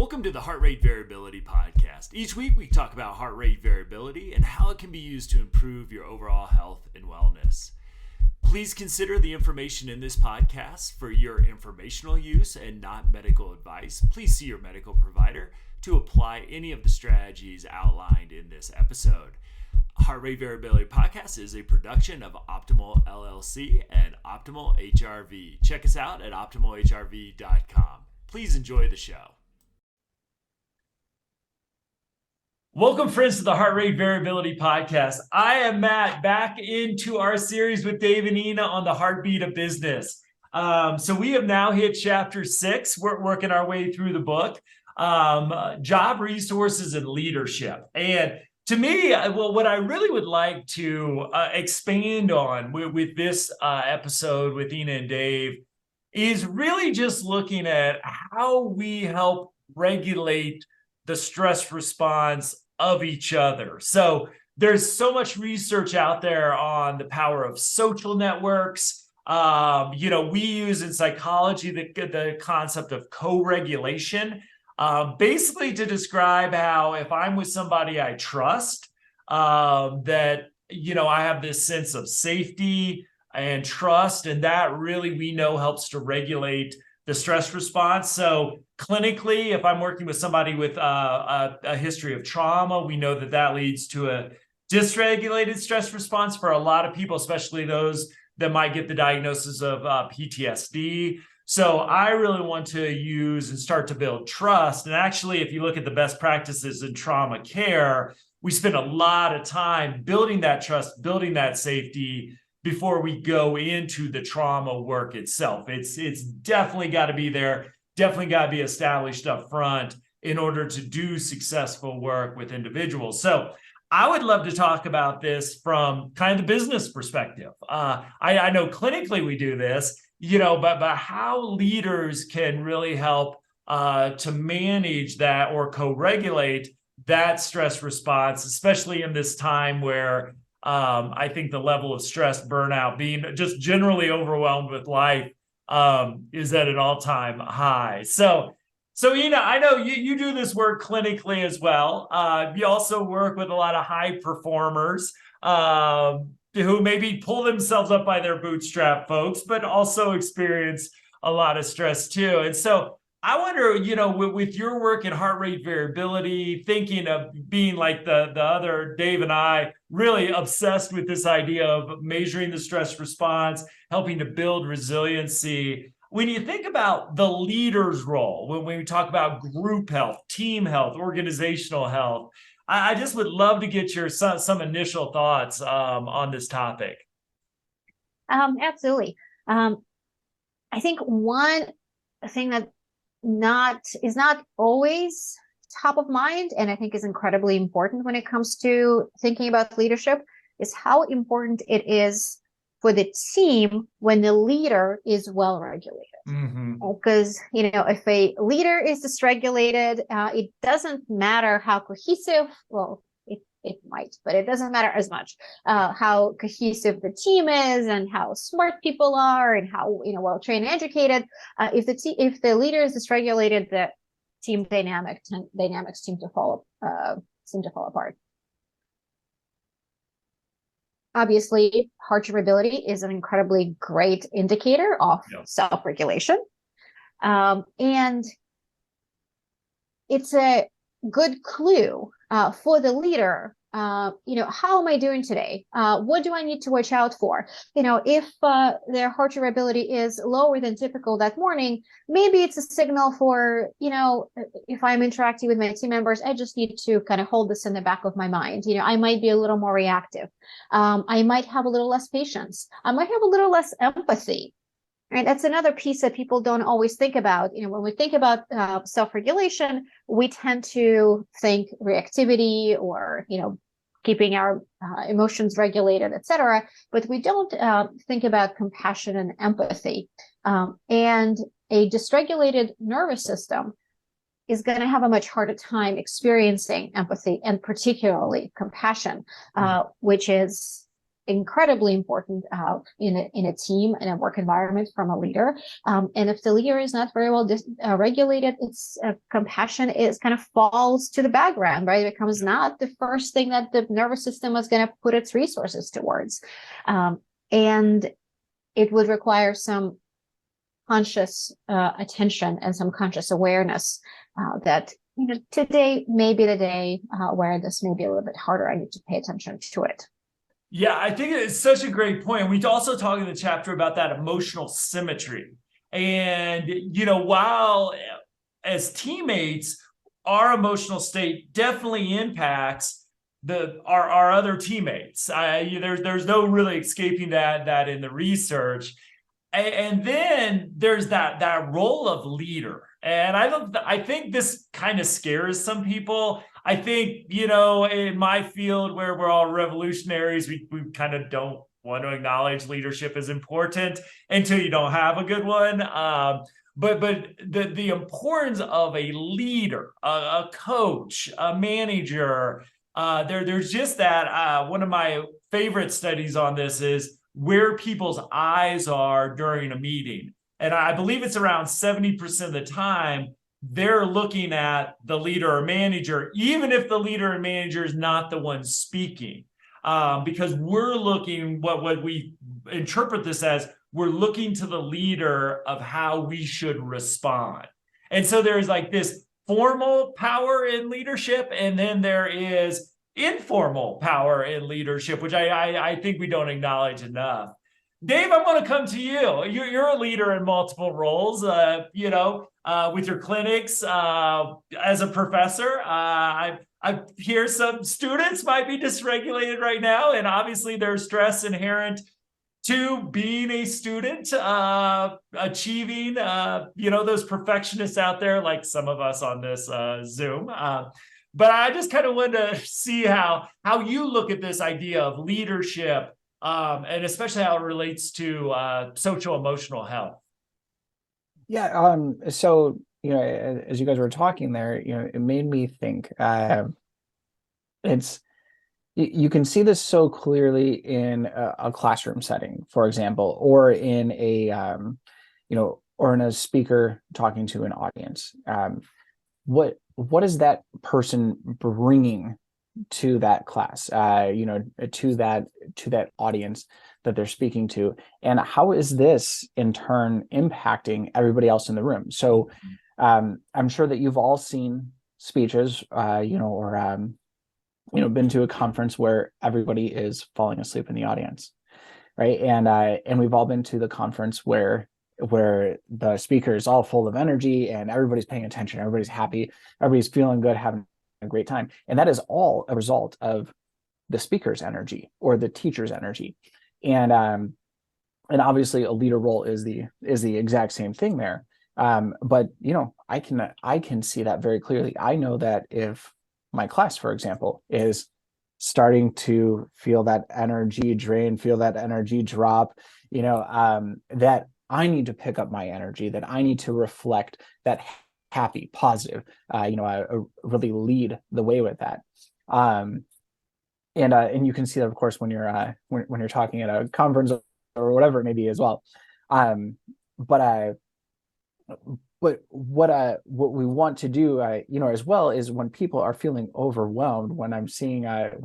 Welcome to the Heart Rate Variability Podcast. Each week we talk about heart rate variability and how it can be used to improve your overall health and wellness. Please consider the information in this podcast for your informational use and not medical advice. Please see your medical provider to apply any of the strategies outlined in this episode. Heart Rate Variability Podcast is a production of Optimal LLC and Optimal HRV. Check us out at optimalhrv.com. Please enjoy the show. Welcome, friends, to the Heart Rate Variability Podcast. I am Matt, back into our series with Dave and Ina on the heartbeat of business. So we have now hit chapter 6. We're working our way through the book, job resources and leadership. And to me, what I really would like to expand on with this episode with Ina and Dave is really just looking at how we help regulate the stress response of each other. So there's so much research out there on the power of social networks. We use in psychology the concept of co-regulation, basically to describe how if I'm with somebody I trust, that, I have this sense of safety and trust, and that really we know helps to regulate the stress response. So clinically, if I'm working with somebody with a history of trauma, we know that leads to a dysregulated stress response for a lot of people, especially those that might get the diagnosis of PTSD. So I really want to use and start to build trust. And actually, if you look at the best practices in trauma care, we spend a lot of time building that trust, building that safety before we go into the trauma work itself. It's definitely got to be there, definitely got to be established up front in order to do successful work with individuals. So I would love to talk about this from kind of the business perspective. I know clinically we do this, but how leaders can really help to manage that or co-regulate that stress response, especially in this time where I think the level of stress, burnout, being just generally overwhelmed with life is at an all-time high. So Ina, I know you do this work clinically as well. You also work with a lot of high performers who maybe pull themselves up by their bootstrap, folks, but also experience a lot of stress too. And so I wonder, with your work in heart rate variability, thinking of being like the other Dave and I, really obsessed with this idea of measuring the stress response, helping to build resiliency. When you think about the leader's role, when we talk about group health, team health, organizational health, I just would love to get your some initial thoughts on this topic. Absolutely. I think one thing that is not always top of mind, and I think is incredibly important when it comes to thinking about leadership, is how important it is for the team when the leader is well regulated. Mm-hmm. Because, if a leader is dysregulated, it doesn't matter how cohesive, well, it might, but it doesn't matter as much how cohesive the team is and how smart people are and how well trained and educated. If the leader is dysregulated, the team dynamics seem to fall apart. Obviously, heart variability is an incredibly great indicator of self-regulation, and it's a good clue for the leader. How am I doing today? What do I need to watch out for? If their heart variability is lower than typical that morning, maybe it's a signal for, if I'm interacting with my team members, I just need to kind of hold this in the back of my mind. I might be a little more reactive. I might have a little less patience. I might have a little less empathy. Right, that's another piece that people don't always think about. When we think about self-regulation, we tend to think reactivity or, keeping our emotions regulated, et cetera. But we don't think about compassion and empathy. And a dysregulated nervous system is going to have a much harder time experiencing empathy and particularly compassion, which is incredibly important in a team, in a work environment from a leader. And if the leader is not very well regulated, its compassion is kind of falls to the background, right? It becomes not the first thing that the nervous system is going to put its resources towards. And it would require some conscious attention and some conscious awareness that today may be the day where this may be a little bit harder. I need to pay attention to it. Yeah, I think it's such a great point. We also talk in the chapter about that emotional symmetry. And, while as teammates, our emotional state definitely impacts our other teammates. There's no really escaping that in the research. And then there's that role of leader. And I think this kind of scares some people. I think, in my field where we're all revolutionaries, we kind of don't want to acknowledge leadership is important until you don't have a good one. But the importance of a leader, a coach, a manager, there's just that. One of my favorite studies on this is where people's eyes are during a meeting. And I believe it's around 70% of the time, they're looking at the leader or manager, even if the leader and manager is not the one speaking. Because we're looking, what we interpret this as, we're looking to the leader of how we should respond. And so there's like this formal power in leadership, and then there is informal power in leadership, which I think we don't acknowledge enough. Dave, I want to come to you. You're a leader in multiple roles, with your clinics, as a professor. I hear some students might be dysregulated right now, and obviously there's stress inherent to being a student, achieving, those perfectionists out there, like some of us on this Zoom. But I just kind of wanted to see how you look at this idea of leadership, and especially how it relates to social emotional health. Yeah. So, as you guys were talking there, it made me think, you can see this so clearly in a classroom setting, for example, or in or in a speaker talking to an audience. What is that person bringing to that class, to that audience that they're speaking to, and how is this in turn impacting everybody else in the room? So I'm sure that you've all seen speeches, or been to a conference where everybody is falling asleep in the audience, right? And we've all been to the conference where the speaker is all full of energy and everybody's paying attention, everybody's happy, everybody's feeling good, having a great time. And that is all a result of the speaker's energy or the teacher's energy. And obviously a leader role is the exact same thing there. But I can see that very clearly. I know that if my class, for example, is starting to feel that energy drain, feel that energy drop, that I need to pick up my energy, that I need to reflect that happy, positive, really lead the way with that. And you can see that, of course, when you're talking at a conference or whatever it may be as well. But what we want to do, as well, is when people are feeling overwhelmed, when I'm seeing that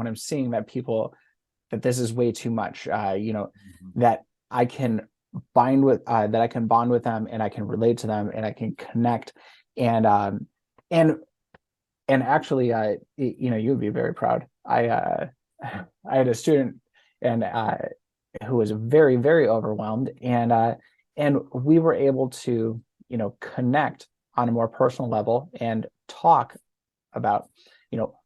this is way too much, that I can bond with them, and I can relate to them, and I can connect, and actually, you would be very proud. I had a student who was very, very overwhelmed, and we were able to connect on a more personal level and talk about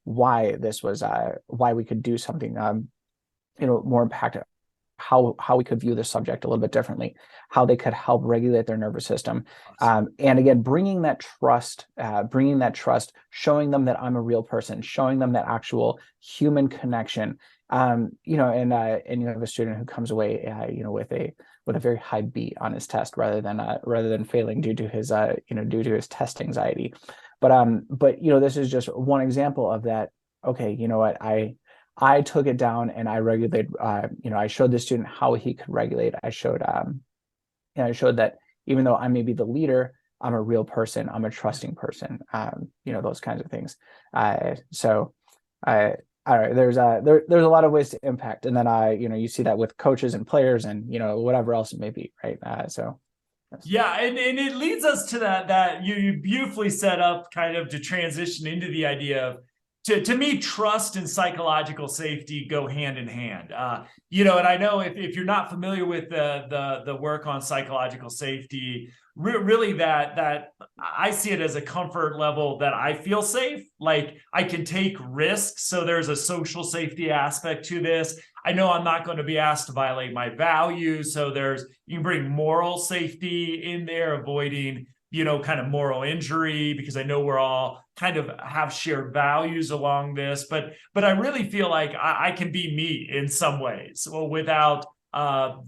why this was why we could do something more impactful, how we could view the subject a little bit differently, how they could help regulate their nervous system. And again, bringing that trust, showing them that I'm a real person, showing them that actual human connection. And you have a student who comes away, with a very high B on his test, rather than failing due to his test anxiety. But this is just one example of that. Okay, you know what, I took it down and I regulated, I showed the student how he could regulate. I showed that even though I may be the leader, I'm a real person. I'm a trusting person. Those kinds of things. So all right, there's a lot of ways to impact, and then you see that with coaches and players and whatever else it may be, right? Yeah, and it leads us to that you beautifully set up kind of to transition into the idea of, to me, trust and psychological safety go hand in hand. And I know if you're not familiar with the work on psychological safety, really that I see it as a comfort level that I feel safe, like I can take risks. So there's a social safety aspect to this. I know I'm not going to be asked to violate my values. So you can bring moral safety in there, avoiding kind of moral injury, because I know we're all kind of have shared values along this, but I really feel like I can be me in some ways, without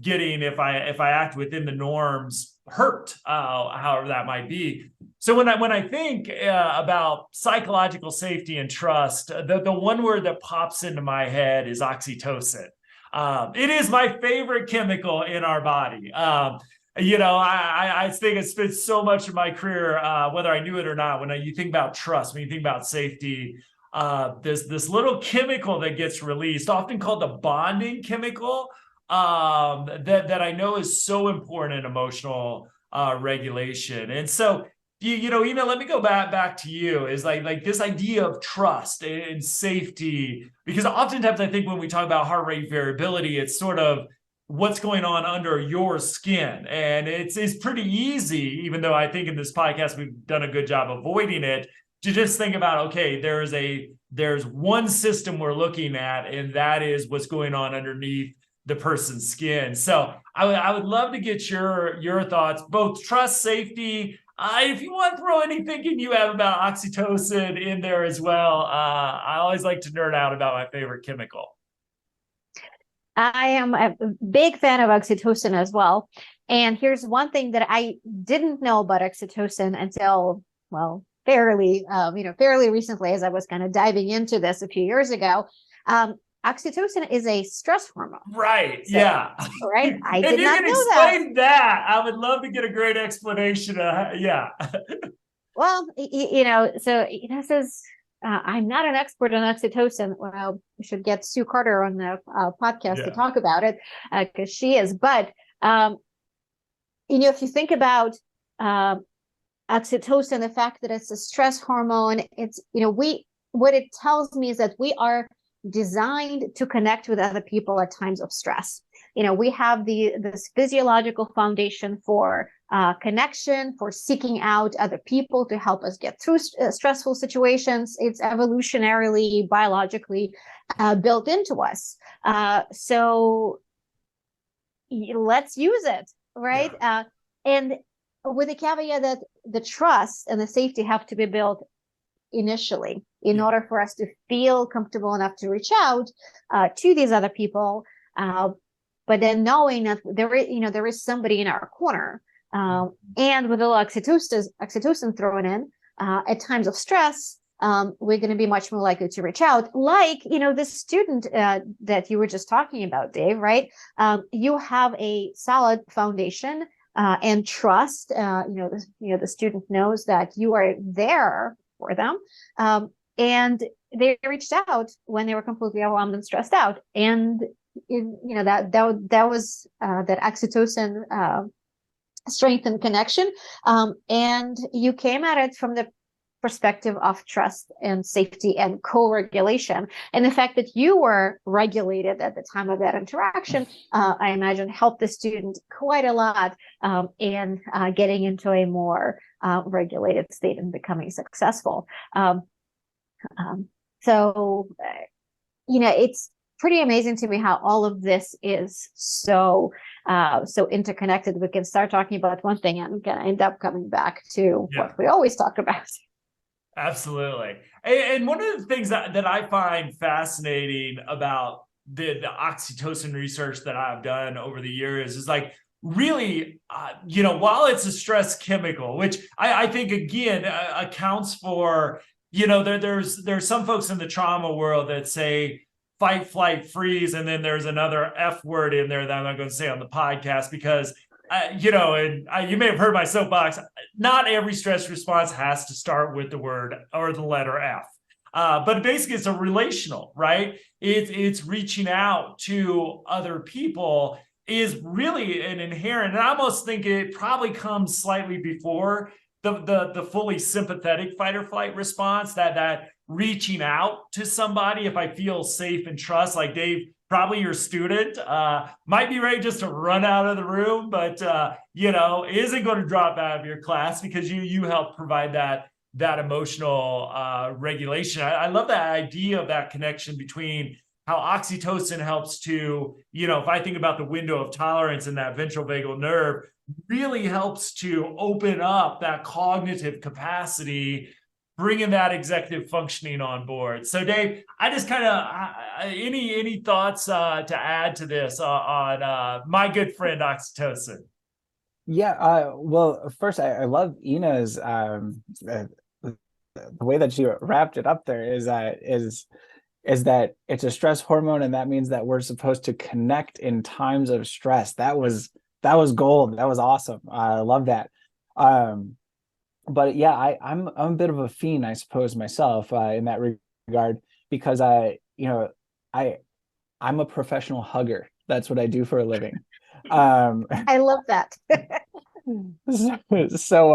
getting, if I act within the norms, hurt, however that might be. So when I think about psychological safety and trust, the one word that pops into my head is oxytocin. It is my favorite chemical in our body. I think it's been so much of my career, whether I knew it or not. When you think about trust, when you think about safety, there's this little chemical that gets released, often called the bonding chemical, that I know is so important in emotional regulation. And so, Ina, let me go back to you. Is like this idea of trust and safety, because oftentimes I think when we talk about heart rate variability, it's sort of what's going on under your skin. And it's pretty easy, even though I think in this podcast we've done a good job avoiding it, to just think about, okay, there's one system we're looking at, and that is what's going on underneath the person's skin. So I would love to get your thoughts, both trust, safety. If you want to throw any thinking you have about oxytocin in there as well, I always like to nerd out about my favorite chemical. I am a big fan of oxytocin as well. And here's one thing that I didn't know about oxytocin until, well, fairly recently, as I was kind of diving into this a few years ago. Oxytocin is a stress hormone. Right. So, yeah. Right. I If did you not can know explain that, I would love to get a great explanation. Yeah. Well, this is, I'm not an expert on oxytocin. Well, we should get Sue Carter on the podcast to talk about it, because she is. But, if you think about oxytocin, the fact that it's a stress hormone, it's, what it tells me is that we are designed to connect with other people at times of stress. We have this physiological foundation for connection, for seeking out other people to help us get through stressful situations. It's evolutionarily, biologically built into us. So let's use it, right? Yeah. And with the caveat that the trust and the safety have to be built initially in order for us to feel comfortable enough to reach out to these other people. But then knowing that there is somebody in our corner, and with a little oxytocin thrown in at times of stress, we're going to be much more likely to reach out. Like, the student that you were just talking about, Dave, right? You have a solid foundation and trust. The student knows that you are there for them. And they reached out when they were completely overwhelmed and stressed out. And that was that oxytocin strength and connection. And you came at it from the perspective of trust and safety and co-regulation. And the fact that you were regulated at the time of that interaction, I imagine helped the student quite a lot in getting into a more regulated state and becoming successful. So it's pretty amazing to me how all of this is so interconnected. We can start talking about one thing and gonna end up coming back to what we always talk about. Absolutely. And one of the things that I find fascinating about the oxytocin research that I've done over the years is like, really, while it's a stress chemical, which I think, again, accounts for, there's some folks in the trauma world that say fight, flight, freeze, and then there's another F word in there that I'm not going to say on the podcast because, you may have heard my soapbox. Not every stress response has to start with the word or the letter F. But basically, it's a relational, right? It's reaching out to other people is really an inherent, and I almost think it probably comes slightly before the fully sympathetic fight or flight response, that reaching out to somebody if I feel safe and trust, like Dave, probably your student might be ready just to run out of the room, but isn't going to drop out of your class because you help provide that emotional regulation. I love that idea of that connection between how oxytocin helps to, if I think about the window of tolerance and that ventral vagal nerve, really helps to open up that cognitive capacity, bringing that executive functioning on board. So Dave, I just kind of, any thoughts to add to this on my good friend oxytocin? Yeah, well, first, I love Ina's the way that she wrapped it up there is that it's a stress hormone, and that means that we're supposed to connect in times of stress. That was gold. That was awesome. I love that. But yeah, I'm a bit of a fiend, I suppose, myself in that regard, because I'm a professional hugger. That's what I do for a living. I love that. So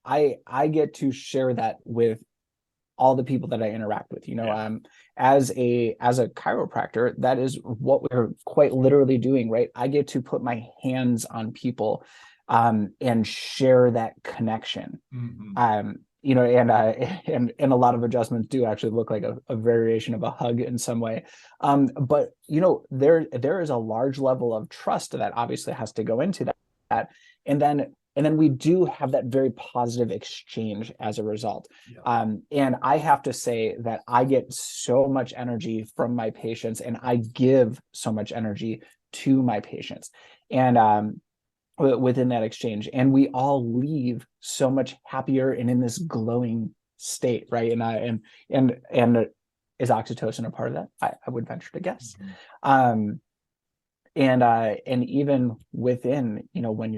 I get to share that with all the people that I interact with. As a chiropractor, that is what we're quite literally doing, right? I get to put my hands on people and share that connection. Mm-hmm. And a lot of adjustments do actually look like a variation of a hug in some way. But there is a large level of trust that obviously has to go into that. And then we do have that very positive exchange as a result. Yeah. And I have to say that I get so much energy from my patients, and I give so much energy to my patients. And within that exchange, and we all leave so much happier and in this glowing state, right? And is oxytocin a part of that? I would venture to guess. Mm-hmm. And even within, when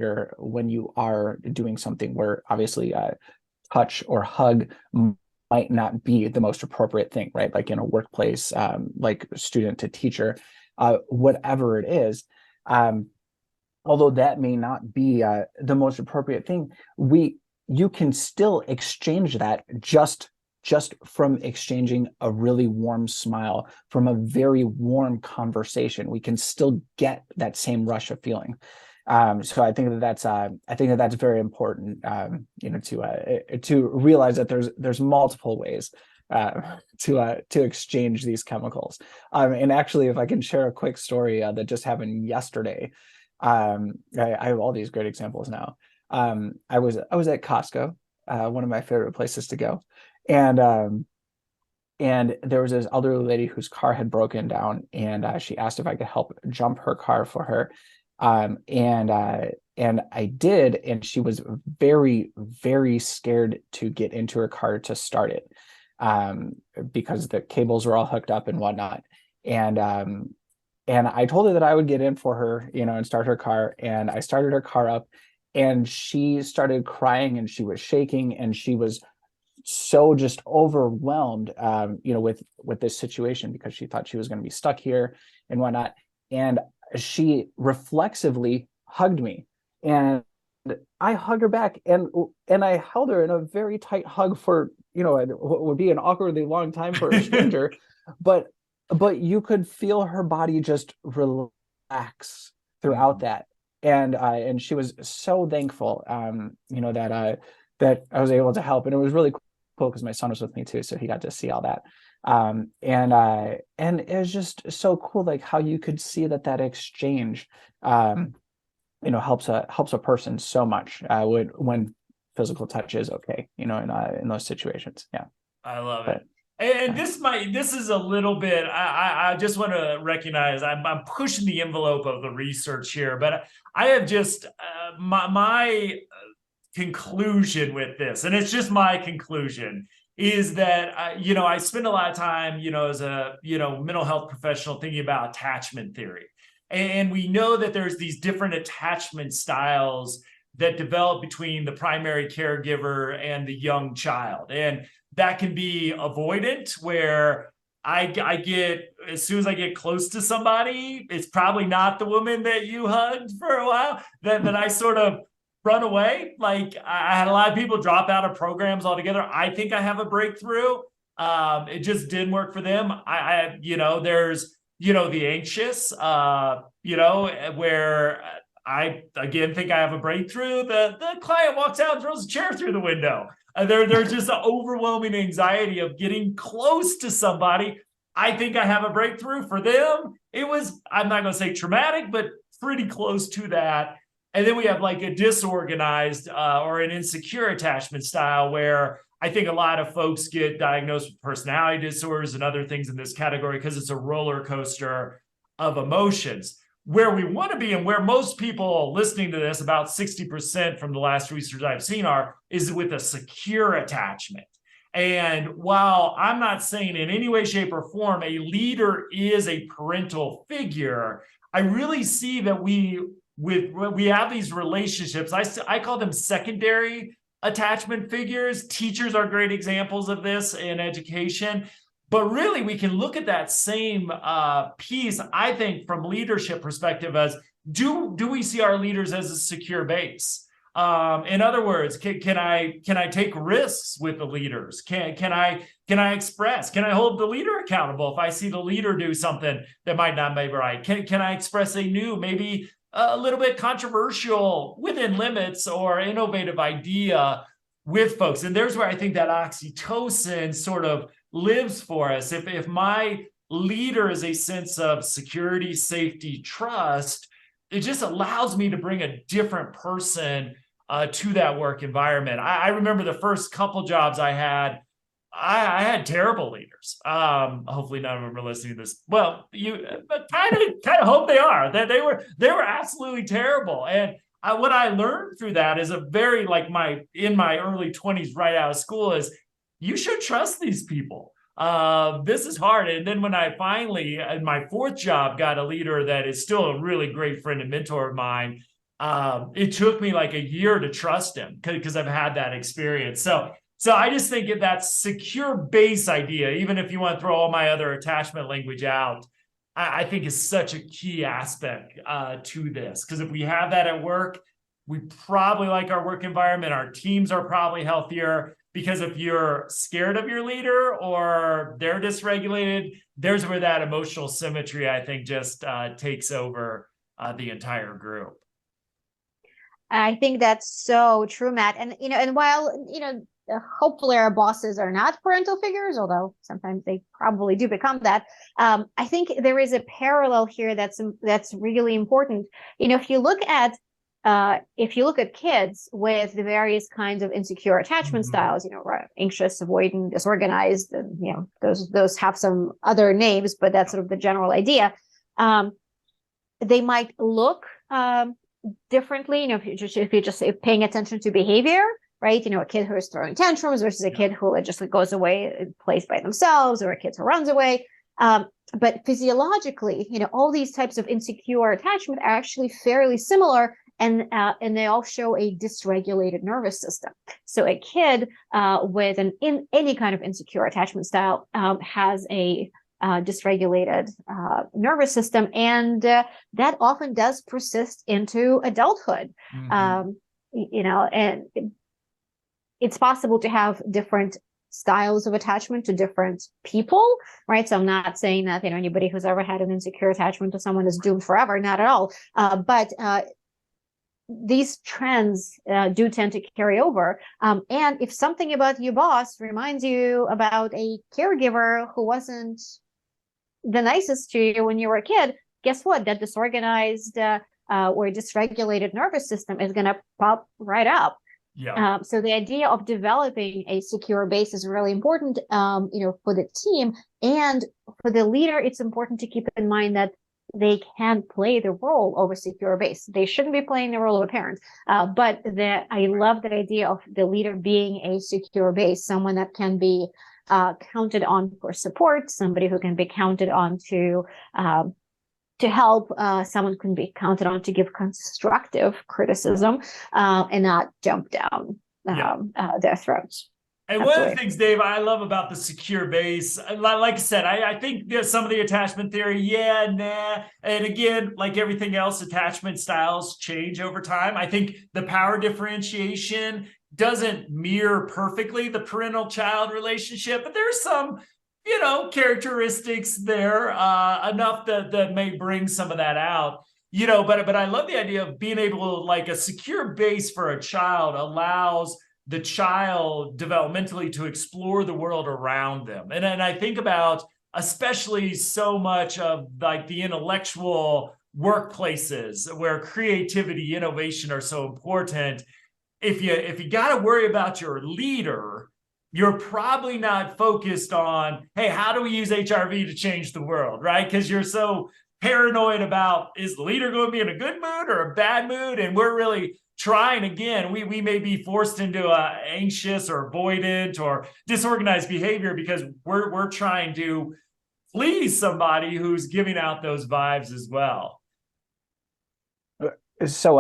you are doing something where obviously touch or hug might not be the most appropriate thing, right? Like in a workplace, like student to teacher, whatever it is, although that may not be the most appropriate thing, you can still exchange that just from exchanging a really warm smile, from a very warm conversation. We can still get that same rush of feeling. So I think that's very important, to realize that there's multiple ways to exchange these chemicals. And actually, if I can share a quick story that just happened yesterday. I have all these great examples now. I was at Costco, one of my favorite places to go. And there was this elderly lady whose car had broken down, and she asked if I could help jump her car for her. And I did, and she was very, very scared to get into her car to start it, because the cables were all hooked up and whatnot. And I told her that I would get in for her, and start her car. And I started her car up, and she started crying, and she was shaking, and she was so just overwhelmed, with this situation, because she thought she was going to be stuck here and whatnot. And she reflexively hugged me, and I hugged her back, and I held her in a very tight hug for, what would be an awkwardly long time for a stranger, but you could feel her body just relax throughout that. And she was so thankful, that I was able to help. And it was really cool because my son was with me too, so he got to see all that. And it was just so cool, like how you could see that exchange, helps a person so much, when physical touch is okay, in those situations. Yeah. I love it. And this is a little bit, I just want to recognize I'm pushing the envelope of the research here, but I have just my conclusion with this, and it's just my conclusion, is that, I spend a lot of time, as a, mental health professional thinking about attachment theory. And we know that there's these different attachment styles that develop between the primary caregiver and the young child. And that can be avoidant, where I get, as soon as I get close to somebody, it's probably not the woman that you hugged for a while, then I sort of run away. Like, I had a lot of people drop out of programs altogether. I think I have a breakthrough. It just didn't work for them. There's, the anxious, where I, again, think I have a breakthrough. The client walks out and throws a chair through the window. There's just an overwhelming anxiety of getting close to somebody. I think I have a breakthrough. For them, it was, I'm not going to say traumatic, but pretty close to that. And then we have like a disorganized or an insecure attachment style, where I think a lot of folks get diagnosed with personality disorders and other things in this category because it's a roller coaster of emotions. Where we want to be, and where most people listening to this, about 60% from the last research I've seen, is with a secure attachment. And while I'm not saying in any way, shape, or form a leader is a parental figure, I really see that we have these relationships. I call them secondary attachment figures. Teachers are great examples of this in education. But really, we can look at that same piece, I think, from leadership perspective as, do we see our leaders as a secure base? In other words, can I take risks with the leaders? Can I express? Can I hold the leader accountable if I see the leader do something that might not be right? Can I express a new, maybe a little bit controversial, within limits, or innovative idea with folks? And there's where I think that oxytocin sort of lives for us. If my leader is a sense of security, safety, trust, it just allows me to bring a different person to that work environment. I remember the first couple jobs I had terrible leaders. Hopefully none of them are listening to this. Well, but kind of hope they are. That they were absolutely terrible. And what I learned through that is in my early 20s, right out of school, is you should trust these people. This is hard. And then when I finally, in my fourth job, got a leader that is still a really great friend and mentor of mine, it took me like a year to trust him because I've had that experience. So I just think that secure base idea, even if you want to throw all my other attachment language out, I think is such a key aspect to this. Because if we have that at work, we probably like our work environment. Our teams are probably healthier. Because if you're scared of your leader or they're dysregulated, there's where that emotional symmetry, I think, just takes over the entire group. I think that's so true, Matt. And, and while, hopefully our bosses are not parental figures, although sometimes they probably do become that. I think there is a parallel here that's really important. If you look at kids with the various kinds of insecure attachment styles, anxious, avoidant, disorganized, and, those have some other names, but that's sort of the general idea. They might look differently, if you're just paying attention to behavior, right? A kid who is throwing tantrums versus a kid who just goes away and plays by themselves, or a kid who runs away. But physiologically, all these types of insecure attachment are actually fairly similar. And they all show a dysregulated nervous system. So a kid with any kind of insecure attachment style has a dysregulated nervous system, and that often does persist into adulthood. And it's possible to have different styles of attachment to different people, right? So I'm not saying that anybody who's ever had an insecure attachment to someone is doomed forever, not at all. But these trends do tend to carry over. And if something about your boss reminds you about a caregiver who wasn't the nicest to you when you were a kid, guess what? That disorganized or dysregulated nervous system is going to pop right up. Yeah. So the idea of developing a secure base is really important, for the team, and for the leader. It's important to keep in mind that they can play the role of a secure base. They shouldn't be playing the role of a parent. But I love that idea of the leader being a secure base, someone that can be counted on for support, somebody who can be counted on to help, someone can be counted on to give constructive criticism, and not jump down their throats. And one of the things, Dave, I love about the secure base, like I said, I think there's some of the attachment theory, nah. And again, like everything else, attachment styles change over time. I think the power differentiation doesn't mirror perfectly the parental-child relationship, but there's some, characteristics there, enough that may bring some of that out. But I love the idea of being able to, like, a secure base for a child allows the child developmentally to explore the world around them. And I think about especially so much of like the intellectual workplaces where creativity, innovation are so important. If you got to worry about your leader, you're probably not focused on, hey, how do we use HRV to change the world, right? Because you're so paranoid about, is the leader going to be in a good mood or a bad mood? And we're really trying, again, we may be forced into a anxious or avoidant or disorganized behavior because we're trying to please somebody who's giving out those vibes as well. So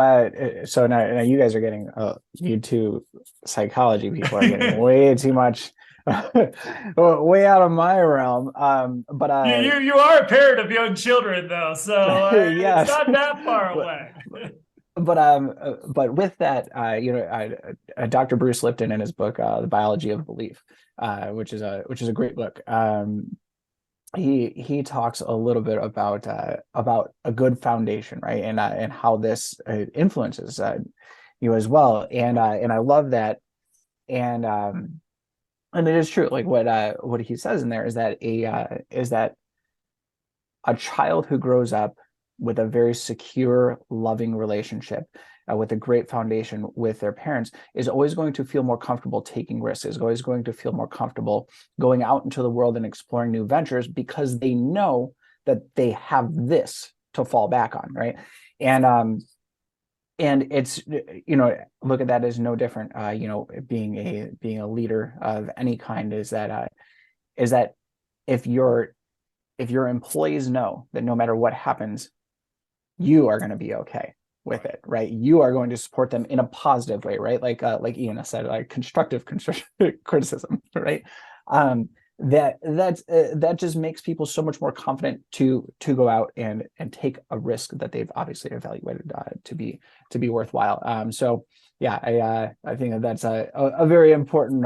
now you guys are getting, you two psychology people are getting way too much, way out of my realm. But you are a parent of young children, though, so yes. It's not that far away. But with that, Dr. Bruce Lipton in his book, The Biology of Belief, which is a great book. He talks a little bit about a good foundation, right, and how this influences you as well, and I love that, and it is true. Like what he says in there is that a child who grows up with a very secure, loving relationship, with a great foundation with their parents, is always going to feel more comfortable taking risks, is always going to feel more comfortable going out into the world and exploring new ventures because they know that they have this to fall back on, right? And it's, look at that as no different, being a leader of any kind, is that if your employees know that no matter what happens, you are going to be okay with it, right? You are going to support them in a positive way, right? Like Ian said, like constructive criticism, right? That just makes people so much more confident to go out and take a risk that they've obviously evaluated to be worthwhile. So yeah, I think that's a very important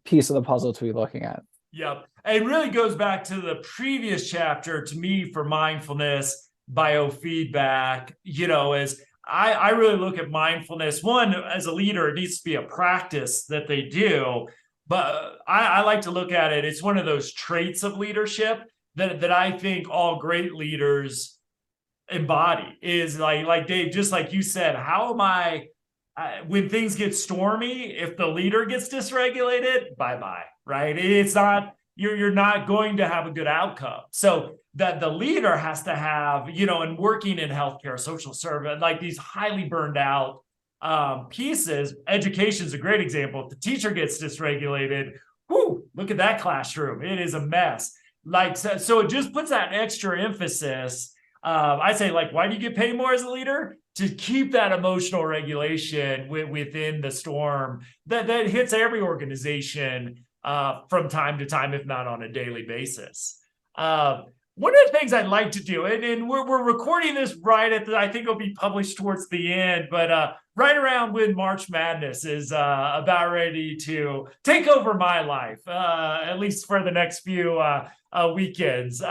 piece of the puzzle to be looking at. Yep. It really goes back to the previous chapter to me for mindfulness, biofeedback, is I really look at mindfulness. One, as a leader, it needs to be a practice that they do. But I like to look at it. It's one of those traits of leadership that I think all great leaders embody, is like Dave, just like you said, how am I, when things get stormy, if the leader gets dysregulated, bye-bye, right? It's not, you're not going to have a good outcome. So that the leader has to have, and working in healthcare, social service, like these highly burned out pieces. Education is a great example. If the teacher gets dysregulated, look at that classroom. It is a mess. So it just puts that extra emphasis. I say, why do you get paid more as a leader? To keep that emotional regulation within the storm that hits every organization from time to time, if not on a daily basis. One of the things I'd like to do, and we're recording this right at I think it'll be published towards the end, but right around when March Madness is about ready to take over my life, at least for the next few weekends.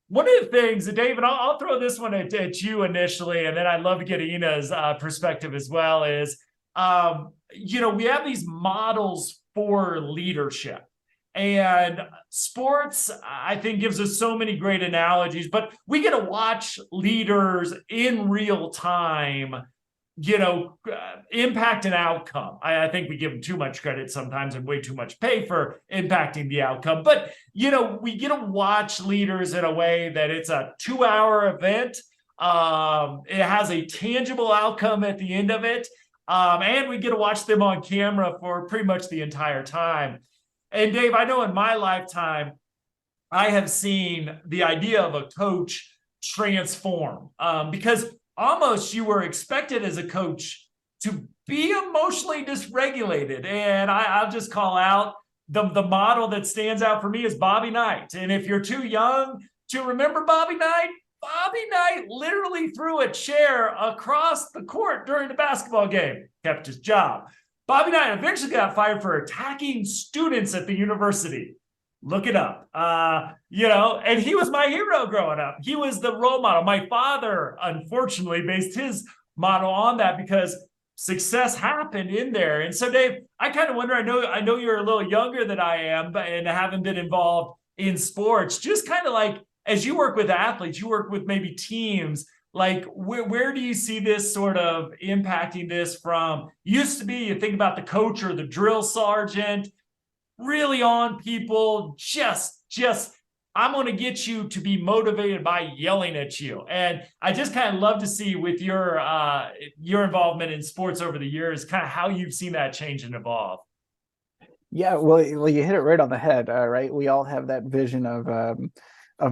One of the things, David, I'll throw this one at you initially, and then I'd love to get Ina's perspective as well, is, we have these models for leadership. And sports, I think, gives us so many great analogies, but we get to watch leaders in real time impact an outcome. I think we give them too much credit sometimes and way too much pay for impacting the outcome. But, we get to watch leaders in a way that it's a 2-hour event. It has a tangible outcome at the end of it. And we get to watch them on camera for pretty much the entire time. And Dave, I know in my lifetime, I have seen the idea of a coach transform because almost you were expected as a coach to be emotionally dysregulated. And I'll just call out the model that stands out for me is Bobby Knight. And if you're too young to remember Bobby Knight literally threw a chair across the court during the basketball game, kept his job. Bobby Knight eventually got fired for attacking students at the university. Look it up. And he was my hero growing up. He was the role model. My father, unfortunately, based his model on that because success happened in there. And so, Dave, I kind of wonder, I know you're a little younger than I am, and haven't been involved in sports. Just kind of like, as you work with athletes, you work with maybe teams, like where do you see this sort of impacting this from? Used to be, you think about the coach or the drill sergeant, really on people, just I'm going to get you to be motivated by yelling at you. And I just kind of love to see with your involvement in sports over the years, kind of how you've seen that change and evolve. Yeah, well, you hit it right on the head, right? We all have that vision of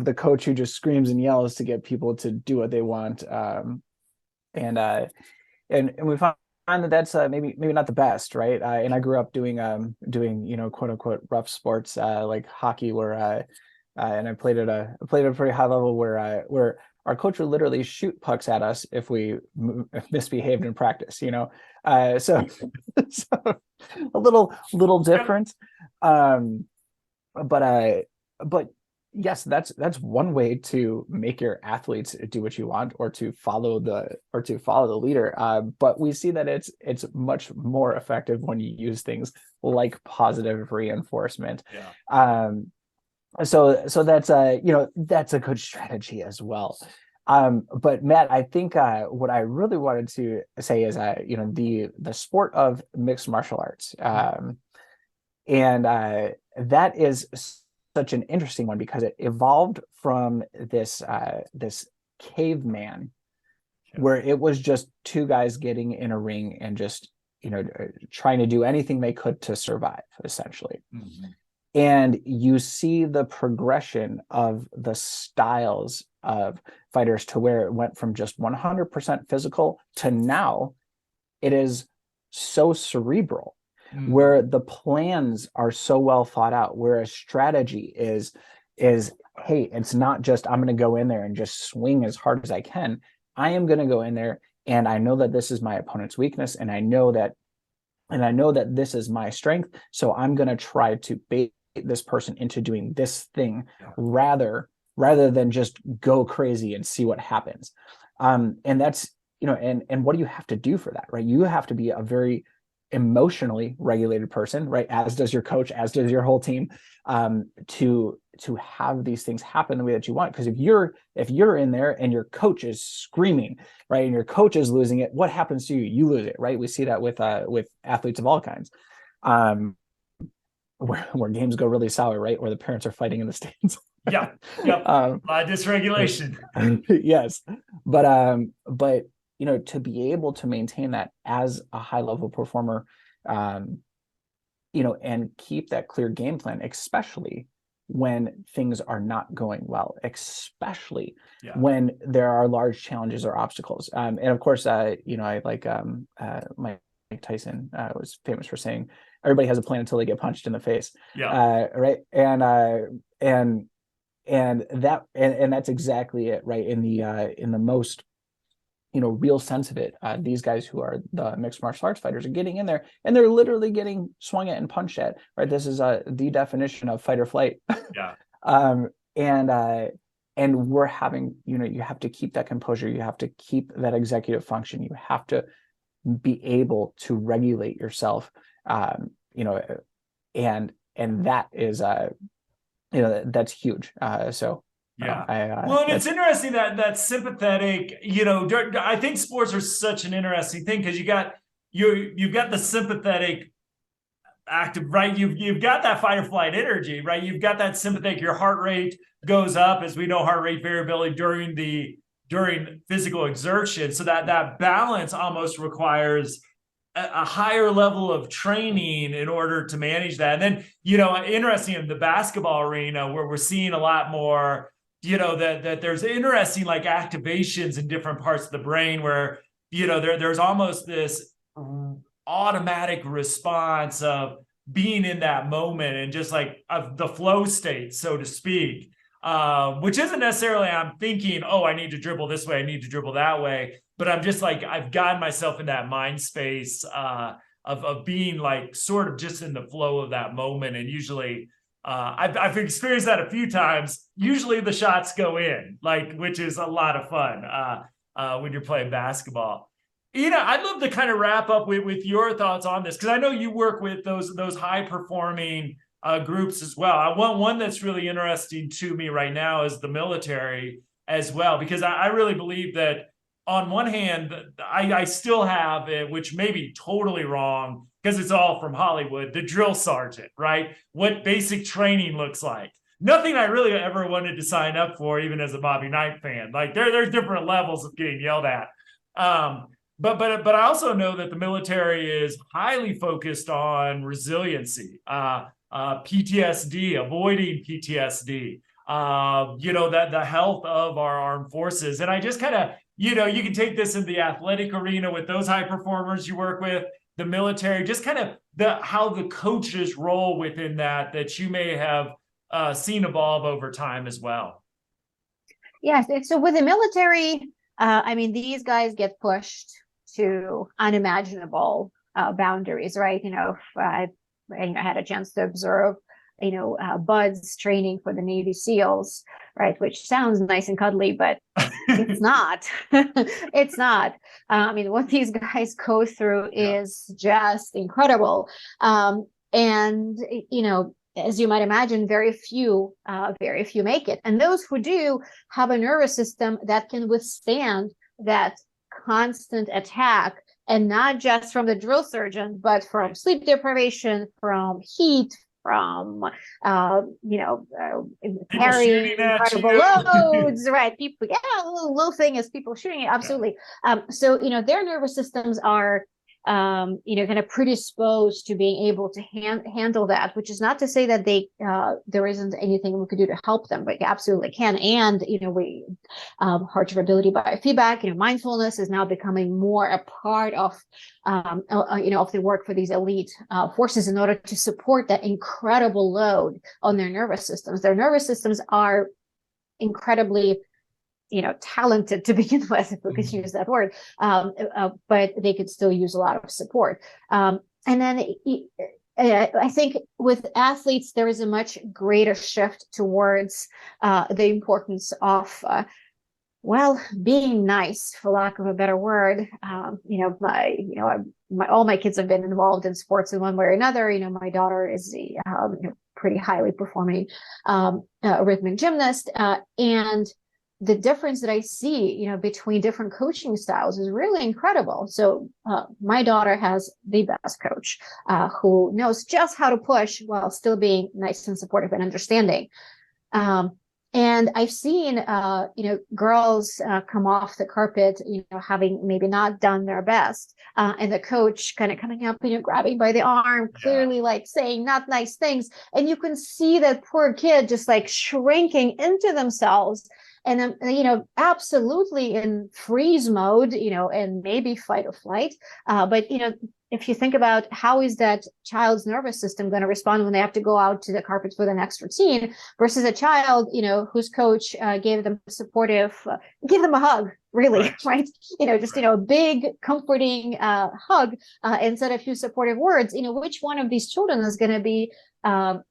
the coach who just screams and yells to get people to do what they want, and we find that that's maybe not the best, right? And I grew up doing quote unquote rough sports like hockey, where and I played at a pretty high level where our coach would literally shoot pucks at us if we misbehaved in practice, so so a little different, but yes, that's one way to make your athletes do what you want, or to follow the leader. But we see that it's much more effective when you use things like positive reinforcement. Yeah. So that's that's a good strategy as well. But Matt, I think what I really wanted to say is the sport of mixed martial arts, and that is such an interesting one because it evolved from this caveman, where it was just two guys getting in a ring and just trying to do anything they could to survive, essentially. Mm-hmm. And you see the progression of the styles of fighters to where it went from just 100% physical to now it is so cerebral, where the plans are so well thought out, where a strategy is, hey, it's not just I'm going to go in there and just swing as hard as I can. I am going to go in there and I know that this is my opponent's weakness, and I know that this is my strength. So I'm going to try to bait this person into doing this thing, rather than just go crazy and see what happens. And that's, and what do you have to do for that, right? You have to be a very emotionally regulated person, right? As does your coach, as does your whole team, to have these things happen the way that you want. Because if you're in there and your coach is screaming, right, and your coach is losing it, what happens to you? You lose it, right? We see that with athletes of all kinds, where games go really sour, right? Or the parents are fighting in the stands. Yeah. Dysregulation. Yes, but to be able to maintain that as a high level performer, and keep that clear game plan, especially when things are not going well, especially when there are large challenges or obstacles. And of course, I like Mike Tyson was famous for saying, everybody has a plan until they get punched in the face. Right. And that's exactly it, right? In the most real sense of it, these guys who are the mixed martial arts fighters are getting in there and they're literally getting swung at and punched at, right? This is the definition of fight or flight. And we're having, you have to keep that composure, you have to keep that executive function, you have to be able to regulate yourself, and that is that's huge. So Yeah. I Well, and it's interesting that sympathetic, I think sports are such an interesting thing because you've got the sympathetic active, right? You've got that fight or flight energy, right? You've got that sympathetic, your heart rate goes up, as we know, heart rate variability during physical exertion. So that balance almost requires a higher level of training in order to manage that. And then, interesting in the basketball arena where we're seeing a lot more, that there's interesting like activations in different parts of the brain where, there's almost this automatic response of being in that moment and just like of the flow state, so to speak, which isn't necessarily I'm thinking, oh, I need to dribble this way, I need to dribble that way, but I'm just like I've gotten myself in that mind space of being like sort of just in the flow of that moment. And usually I've experienced that a few times. Usually the shots go in, like, which is a lot of fun when you're playing basketball. I'd love to kind of wrap up with your thoughts on this, because I know you work with those high performing groups as well. I want one that's really interesting to me right now is the military as well, because I really believe that on one hand, I still have it, which may be totally wrong because it's all from Hollywood, the drill sergeant, right? What basic training looks like. Nothing I really ever wanted to sign up for, even as a Bobby Knight fan. Like there's different levels of getting yelled at. But I also know that the military is highly focused on resiliency, PTSD, avoiding PTSD, that the health of our armed forces. And I just kind of, you can take this in the athletic arena with those high performers you work with, the military, just kind of how the coaches role within that you may have seen evolve over time as well. Yes. So with the military, these guys get pushed to unimaginable boundaries, right? If I had a chance to observe, Bud's training for the Navy SEALs, right? Which sounds nice and cuddly, but it's not. It's not. What these guys go through is just incredible. And as you might imagine, very few make it. And those who do have a nervous system that can withstand that constant attack, and not just from the drill sergeant, but from sleep deprivation, from heat, from carrying incredible loads, right? People, little thing is people shooting it, absolutely. So their nervous systems are kind of predisposed to being able to handle that, which is not to say that there isn't anything we could do to help them, but absolutely can. And, heart variability biofeedback, mindfulness is now becoming more a part of the work for these elite forces in order to support that incredible load on their nervous systems. Their nervous systems are incredibly talented to begin with, if we could use that word, but they could still use a lot of support. And then I think with athletes, there is a much greater shift towards the importance of, being nice, for lack of a better word. All my kids have been involved in sports in one way or another. My daughter is a pretty highly performing rhythmic gymnast, and the difference that I see, between different coaching styles is really incredible. So my daughter has the best coach who knows just how to push while still being nice and supportive and understanding. And I've seen, girls come off the carpet, having maybe not done their best, and the coach kind of coming up, grabbing by the arm, clearly like saying not nice things. And you can see that poor kid just like shrinking into themselves. And absolutely in freeze mode, and maybe fight or flight. But if you think about how is that child's nervous system going to respond when they have to go out to the carpet for the next routine versus a child, whose coach gave them give them a hug, really, right? Just a big comforting hug instead of a few supportive words. Which one of these children is going to be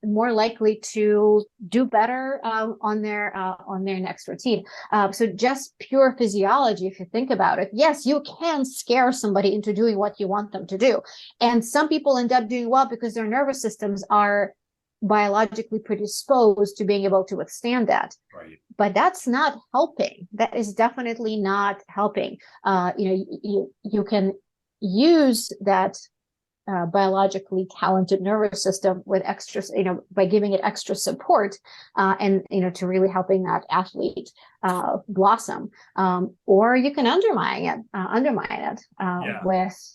more likely to do better on their next routine? So just pure physiology, if you think about it, yes, you can scare somebody into doing what you want them to do. And some people end up doing well because their nervous systems are biologically predisposed to being able to withstand that. Right. But that's not helping. That is definitely not helping. You can use that biologically talented nervous system with extra, by giving it extra support, and to really helping that athlete blossom. Or you can undermine it with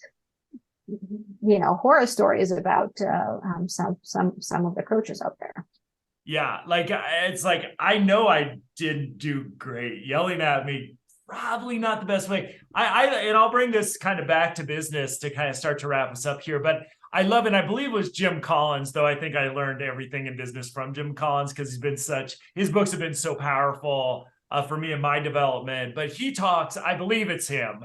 horror stories about some of the coaches out there. Yeah, like it's like I know I didn't do great. Yelling at me, probably not the best way. And I'll bring this kind of back to business to kind of start to wrap us up here. But I love, and I believe it was Jim Collins, though I think I learned everything in business from Jim Collins because his books have been so powerful for me in my development. But he talks, I believe it's him.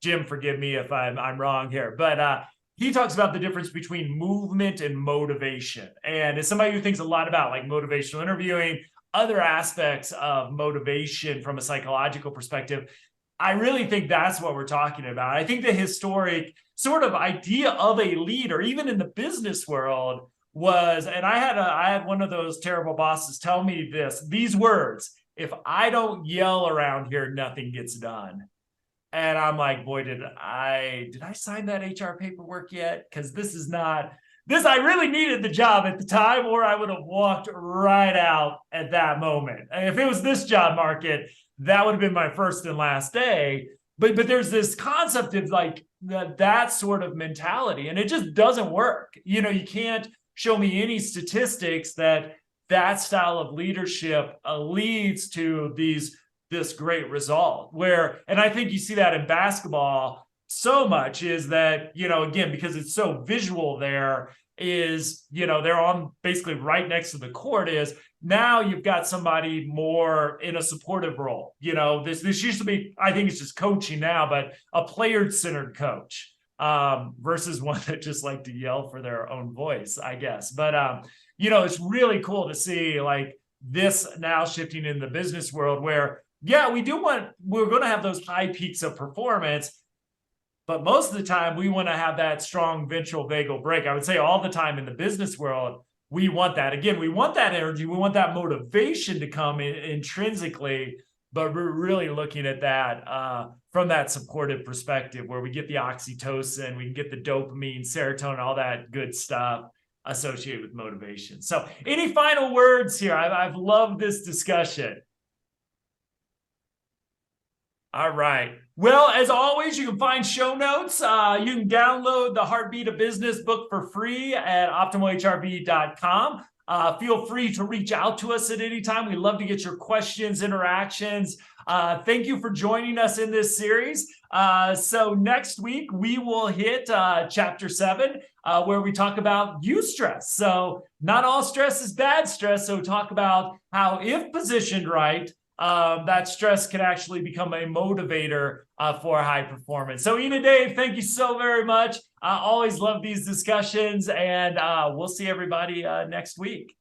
Jim, forgive me if I'm wrong here, but he talks about the difference between movement and motivation. And as somebody who thinks a lot about like motivational interviewing, other aspects of motivation from a psychological perspective, I really think that's what we're talking about. I think the historic sort of idea of a leader, even in the business world, was, and I had one of those terrible bosses tell me these words: if I don't yell around here, nothing gets done. And I'm like, boy, did I sign that HR paperwork yet? Because this is not this. I really needed the job at the time, or I would have walked right out at that moment. And if it was this job market, that would have been my first and last day. But there's this concept of like that sort of mentality, and it just doesn't work. You can't show me any statistics that style of leadership leads to this great result. And I think you see that in basketball so much, is that, again, because it's so visual there, is, they're on basically right next to the court, is now you've got somebody more in a supportive role. This used to be, I think it's just coaching now, but a player-centered coach versus one that just like to yell for their own voice, I guess. But, it's really cool to see like this now shifting in the business world where, yeah, we're going to have those high peaks of performance, but most of the time we want to have that strong ventral vagal break. I would say all the time in the business world, we want that. Again, we want that energy. We want that motivation to come in intrinsically, but we're really looking at that from that supportive perspective where we get the oxytocin, we can get the dopamine, serotonin, all that good stuff associated with motivation. So any final words here? I've loved this discussion. All right. Well, as always, you can find show notes. You can download the Heartbeat of Business book for free at optimalhrb.com. Feel free to reach out to us at any time. We love to get your questions, interactions. Thank you for joining us in this series. So next week, we will hit chapter 7, where we talk about eustress. So not all stress is bad stress. So talk about how, if positioned right, that stress can actually become a motivator for high performance. So Ina, Dave, thank you so very much. I always love these discussions, and we'll see everybody next week.